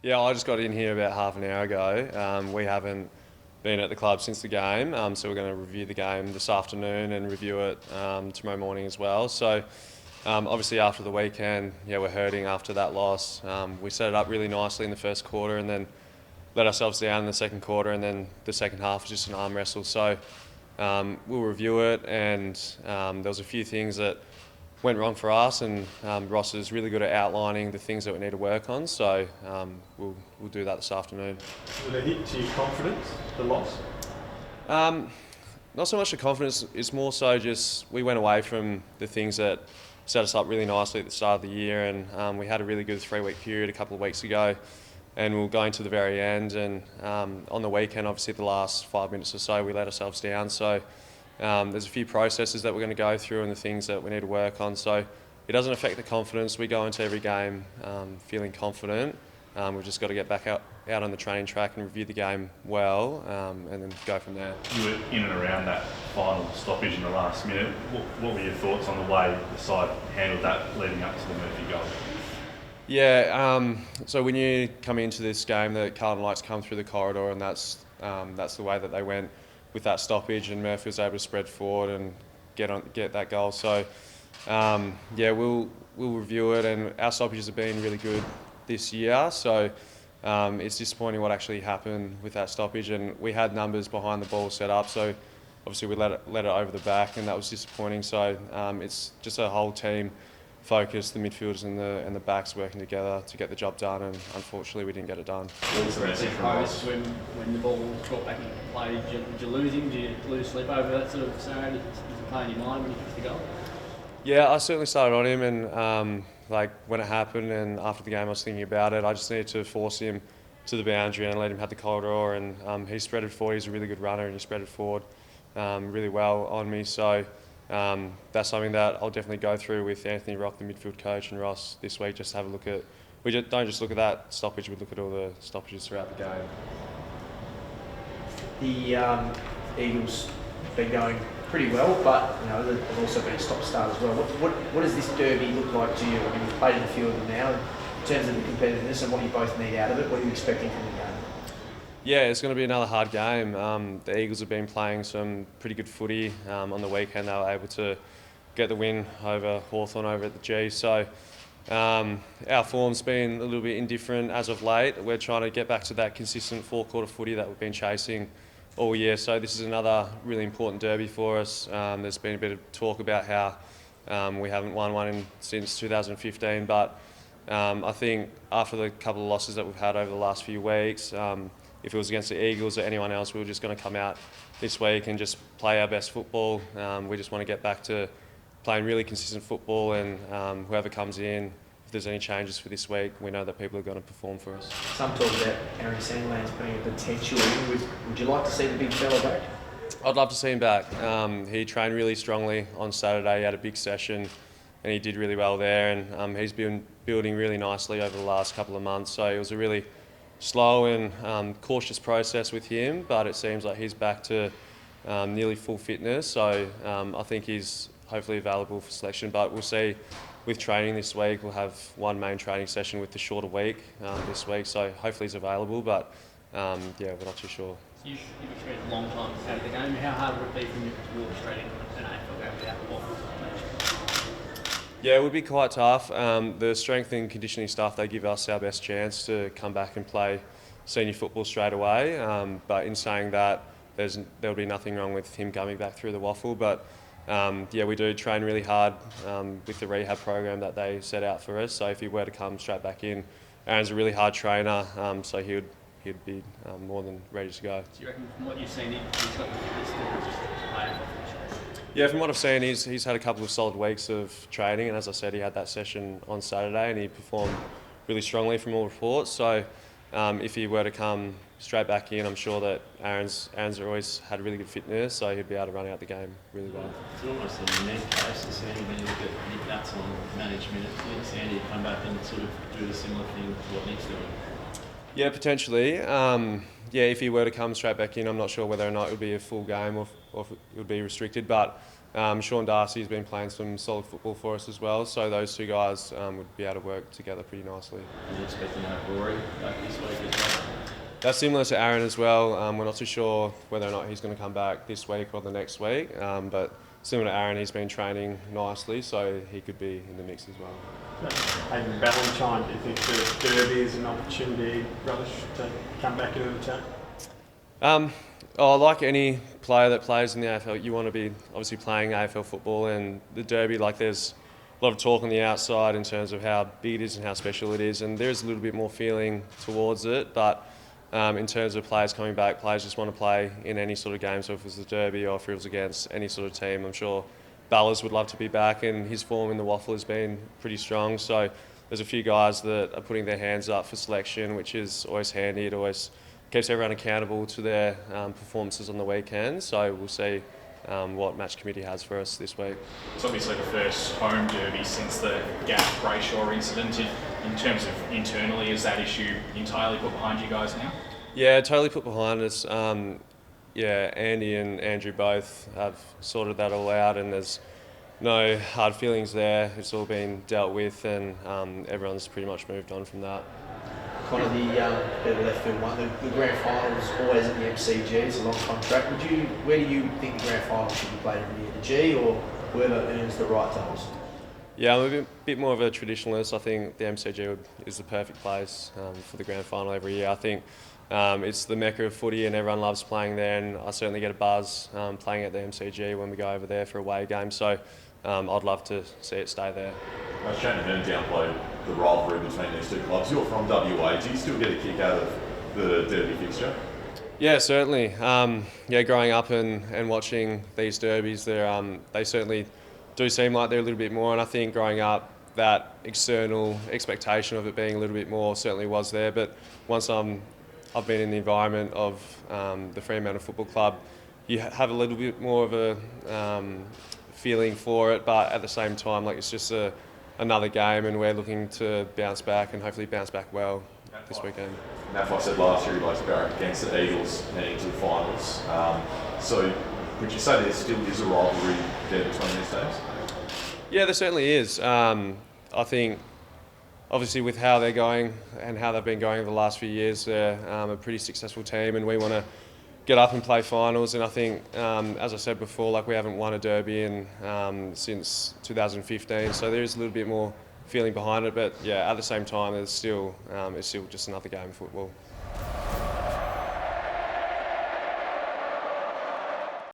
Yeah, I just got in here about half an hour ago. We haven't been at the club since the game, so we're going to review the game this afternoon and review it tomorrow morning as well. So obviously after the weekend, yeah, we're hurting after that loss. We set it up really nicely in the first quarter and then let ourselves down in the second quarter, and then the second half was just an arm wrestle. So we'll review it, and there was a few things that went wrong for us, and Ross is really good at outlining the things that we need to work on. So we'll do that this afternoon. Was it a hit to your confidence, the loss? Not so much the confidence. It's more so just we went away from the things that set us up really nicely at the start of the year, and we had a really good 3-week period a couple of weeks ago. And we'll go into the very end, and on the weekend, obviously the last 5 minutes or so, we let ourselves down. So there's a few processes that we're going to go through and the things that we need to work on. So it doesn't affect the confidence. We go into every game feeling confident. We've just got to get back out on the training track and review the game well, and then go from there. You were in and around that final stoppage in the last minute. What were your thoughts on the way the side handled that leading up to the Murphy goal? Yeah, so we knew coming into this game that Carlton Lights come through the corridor, and that's the way that they went with that stoppage, and Murphy was able to spread forward and get that goal. So yeah, we'll review it, and our stoppages have been really good this year. So it's disappointing what actually happened with that stoppage, and we had numbers behind the ball set up. So obviously we let it over the back, and that was disappointing. So it's just a whole team focus, the midfielders and the backs working together to get the job done, and unfortunately we didn't get it done. When the ball was brought back into play, did you lose him? Did you lose sleep over that sort of scenario? Did it play in your mind when you kicked the goal? Yeah, I certainly started on him, and like when it happened and after the game I was thinking about it. I just needed to force him to the boundary and let him have the corridor, and he spread it forward. He's a really good runner, and he spread it forward really well on me. So that's something that I'll definitely go through with Anthony Rock, the midfield coach, and Ross this week. Just have a look at. Don't just look at that stoppage. We look at all the stoppages throughout the game. The Eagles been going pretty well, but they've also been a stop-start as well. What does this derby look like to you? I mean, you've played in a few of them now. In terms of the competitiveness and what you both need out of it, what are you expecting from the game? Yeah, it's going to be another hard game. The Eagles have been playing some pretty good footy. On the weekend, they were able to get the win over Hawthorn over at the G. So our form's been a little bit indifferent as of late. We're trying to get back to that consistent four-quarter footy that we've been chasing all year. So this is another really important derby for us. There's been a bit of talk about how we haven't won one since 2015, but I think after the couple of losses that we've had over the last few weeks, if it was against the Eagles or anyone else, we were just going to come out this week and just play our best football. We just want to get back to playing really consistent football, and whoever comes in, if there's any changes for this week, we know that people are going to perform for us. Some talk about Aaron Sandland's being a potential. Would you like to see the big fella back? I'd love to see him back. He trained really strongly on Saturday. He had a big session and he did really well there, and he's been building really nicely over the last couple of months. So it was a really slow and cautious process with him, but it seems like he's back to nearly full fitness. So I think he's hopefully available for selection, but we'll see. With training this week, we'll have one main training session with the shorter week this week, so hopefully he's available, but yeah, we're not too sure. So you've experienced a long time out of the game. How hard would it be for you to walk straight into an AFL game without the waffle? Yeah, it would be quite tough. The strength and conditioning staff, they give us our best chance to come back and play senior football straight away, but in saying that, there'll be nothing wrong with him coming back through the waffle, but yeah, we do train really hard with the rehab program that they set out for us. So if he were to come straight back in, Aaron's a really hard trainer, so he'd be more than ready to go. Do you reckon, from what you've seen, he's got the fitness to just play? Yeah, from what I've seen, he's had a couple of solid weeks of training, and as I said, he had that session on Saturday, and he performed really strongly from all reports. So if he were to come straight back in, I'm sure that Aaron's always had really good fitness, so he'd be able to run out the game really well. It's almost a unique case to see when you look at Nick Nutt's on management. You see Andy come back and sort of do a similar thing to what Nick's doing. Yeah, potentially. Yeah, if he were to come straight back in, I'm not sure whether or not it would be a full game or if it would be restricted. But Sean Darcy's been playing some solid football for us as well, so those two guys would be able to work together pretty nicely. Are you expecting to have Rory back this week as well? That's similar to Aaron as well. We're not too sure whether or not he's going to come back this week or the next week, but similar to Aaron, he's been training nicely, so he could be in the mix as well. Hayden Ballantyne, do you think the Derby is an opportunity, Rubbish, to come back into the team? Like any player that plays in the AFL, you want to be obviously playing AFL football, and the Derby, like there's a lot of talk on the outside in terms of how big it is and how special it is, and there's a little bit more feeling towards it, but in terms of players coming back, players just want to play in any sort of game, so if it's the Derby or if it was against any sort of team, I'm sure Ballas would love to be back, and his form in the Waffle has been pretty strong, so there's a few guys that are putting their hands up for selection, which is always handy. It always keeps everyone accountable to their performances on the weekend, so we'll see what match committee has for us this week. It's obviously the first home derby since the Gaff Brayshaw incident. In terms of internally, is that issue entirely put behind you guys now? Yeah, totally put behind us. Andy and Andrew both have sorted that all out, and there's no hard feelings there. It's all been dealt with, and everyone's pretty much moved on from that. Kind of the bit of left field one. The grand final is always at the MCG. It's a long contract. Where do you think the grand final should be played every year? The G or whoever earns the right to host? Yeah, I'm a bit more of a traditionalist. I think the MCG is the perfect place for the grand final every year. I think it's the mecca of footy, and everyone loves playing there. And I certainly get a buzz playing at the MCG when we go over there for away games. So I'd love to see it stay there. Shanahan downplayed the rivalry between these two clubs. You're from WA. Do you still get a kick out of the Derby fixture? Yeah, certainly. Growing up and watching these derbies, they certainly do seem like they're a little bit more. And I think growing up, that external expectation of it being a little bit more certainly was there. But once I've been in the environment of the Fremantle Football Club, you have a little bit more of a feeling for it. But at the same time, like it's just another game, and we're looking to bounce back and hopefully bounce back well this weekend. That's what I said last year, you guys were against the Eagles heading to the finals. So would you say there still is a rivalry there between these teams? Yeah, there certainly is. I think obviously with how they're going and how they've been going over the last few years, they're a pretty successful team, and we want to get up and play finals. And I think, as I said before, like we haven't won a derby since 2015, so there is a little bit more feeling behind it. But yeah, at the same time, it's still just another game of football.